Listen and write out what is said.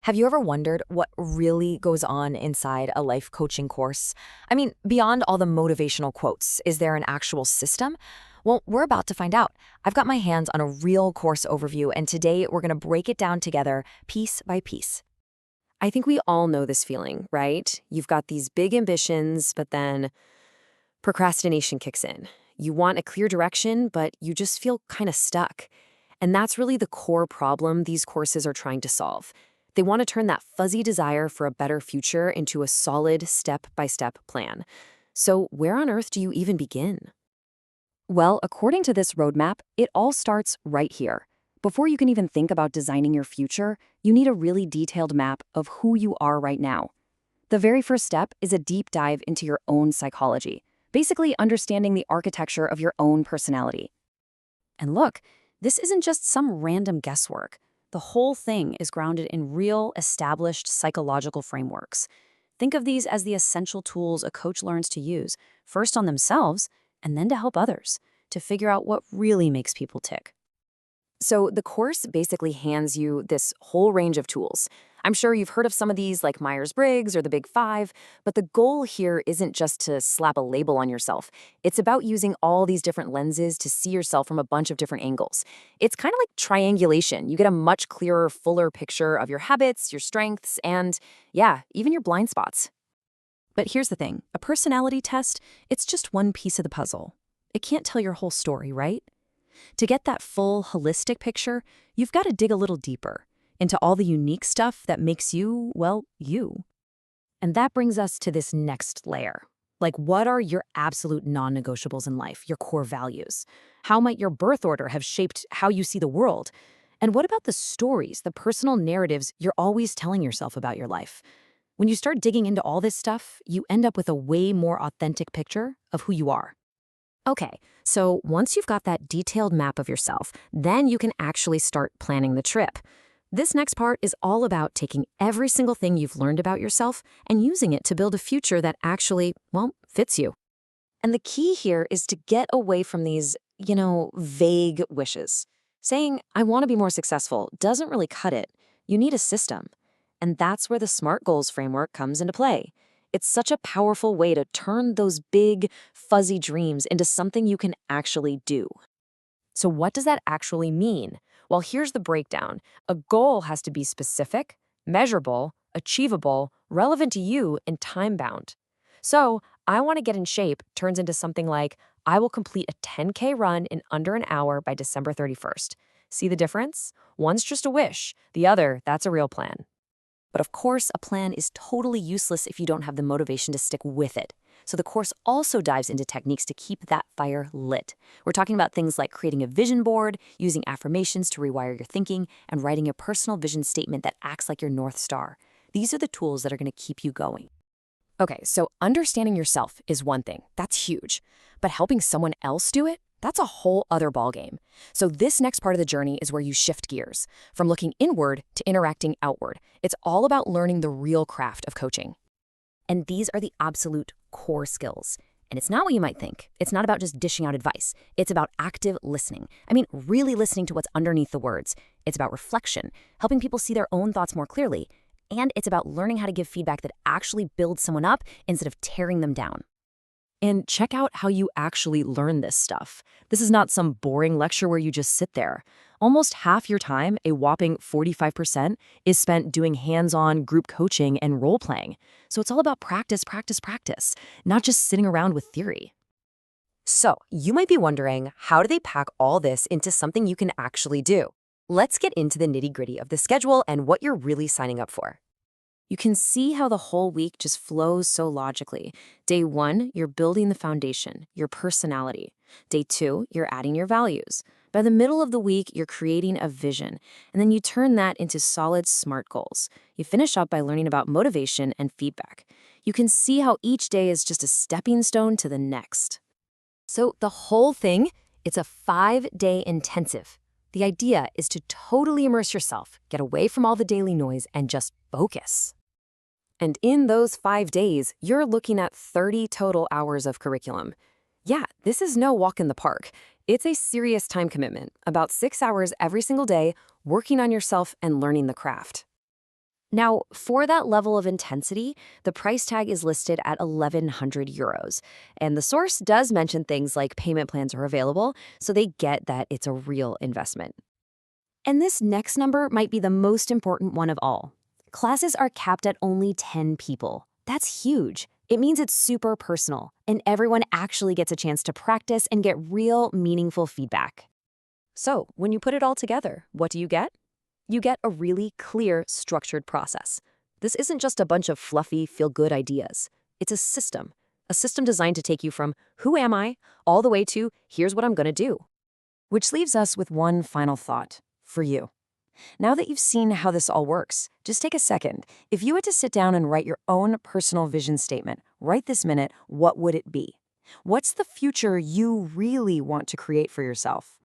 Have you ever wondered what really goes on inside a life coaching course? I mean, beyond all the motivational quotes, is there an actual system? Well, we're about to find out. I've got my hands on a real course overview, and today we're going to break it down together, piece by piece. I think we all know this feeling, right? You've got these big ambitions, but then procrastination kicks in. You want a clear direction, but you just feel kind of stuck. And that's really the core problem these courses are trying to solve. They want to turn that fuzzy desire for a better future into a solid step-by-step plan. So where on earth do you even begin? Well, according to this roadmap, it all starts right here. Before you can even think about designing your future, you need a really detailed map of who you are right now. The very first step is a deep dive into your own psychology, basically understanding the architecture of your own personality. And look, this isn't just some random guesswork. The whole thing is grounded in real, established psychological frameworks. Think of these as the essential tools a coach learns to use, first on themselves, and then to help others, to figure out what really makes people tick. So the course basically hands you this whole range of tools. I'm sure you've heard of some of these like Myers-Briggs or the Big Five, but the goal here isn't just to slap a label on yourself. It's about using all these different lenses to see yourself from a bunch of different angles. It's kind of like triangulation. You get a much clearer, fuller picture of your habits, your strengths, and yeah, even your blind spots. But here's the thing, a personality test, it's just one piece of the puzzle. It can't tell your whole story, right? To get that full, holistic picture, you've got to dig a little deeper into all the unique stuff that makes you, well, you. And that brings us to this next layer. Like, what are your absolute non-negotiables in life, your core values? How might your birth order have shaped how you see the world? And what about the stories, the personal narratives you're always telling yourself about your life? When you start digging into all this stuff, you end up with a way more authentic picture of who you are. Okay, so once you've got that detailed map of yourself, then you can actually start planning the trip. This next part is all about taking every single thing you've learned about yourself and using it to build a future that actually, well, fits you. And the key here is to get away from these, vague wishes. Saying, I want to be more successful doesn't really cut it. You need a system. And that's where the SMART Goals framework comes into play. It's such a powerful way to turn those big, fuzzy dreams into something you can actually do. So what does that actually mean? Well, here's the breakdown. A goal has to be specific, measurable, achievable, relevant to you, and time-bound. So, I want to get in shape turns into something like, I will complete a 10K run in under an hour by December 31st. See the difference? One's just a wish. The other, that's a real plan. But of course, a plan is totally useless if you don't have the motivation to stick with it. So the course also dives into techniques to keep that fire lit. We're talking about things like creating a vision board, using affirmations to rewire your thinking, and writing a personal vision statement that acts like your North Star. These are the tools that are going to keep you going. Okay, so understanding yourself is one thing. That's huge. But helping someone else do it? That's a whole other ballgame. So this next part of the journey is where you shift gears, from looking inward to interacting outward. It's all about learning the real craft of coaching. And these are the absolute core skills. And it's not what you might think. It's not about just dishing out advice. It's about active listening. I mean, really listening to what's underneath the words. It's about reflection, helping people see their own thoughts more clearly. And it's about learning how to give feedback that actually builds someone up instead of tearing them down. And check out how you actually learn this stuff. This is not some boring lecture where you just sit there. Almost half your time, a whopping 45%, is spent doing hands-on group coaching and role-playing. So it's all about practice, practice, practice, not just sitting around with theory. So you might be wondering, how do they pack all this into something you can actually do? Let's get into the nitty-gritty of the schedule and what you're really signing up for. You can see how the whole week just flows so logically. Day 1, you're building the foundation, your personality. Day 2, you're adding your values. By the middle of the week, you're creating a vision, and then you turn that into solid SMART goals. You finish up by learning about motivation and feedback. You can see how each day is just a stepping stone to the next. So the whole thing, it's a 5-day intensive. The idea is to totally immerse yourself, get away from all the daily noise, and just focus. And in those 5 days, you're looking at 30 total hours of curriculum. Yeah, this is no walk in the park. It's a serious time commitment, about 6 hours every single day, working on yourself and learning the craft. Now, for that level of intensity, the price tag is listed at 1,100 euros. And the source does mention things like payment plans are available, so they get that it's a real investment. And this next number might be the most important one of all. Classes are capped at only 10 people. That's huge. It means it's super personal, and everyone actually gets a chance to practice and get real, meaningful feedback. So, when you put it all together, what do you get? You get a really clear, structured process. This isn't just a bunch of fluffy, feel-good ideas. It's a system designed to take you from who am I all the way to here's what I'm going to do. Which leaves us with one final thought for you. Now that you've seen how this all works, just take a second. If you had to sit down and write your own personal vision statement right this minute, what would it be? What's the future you really want to create for yourself?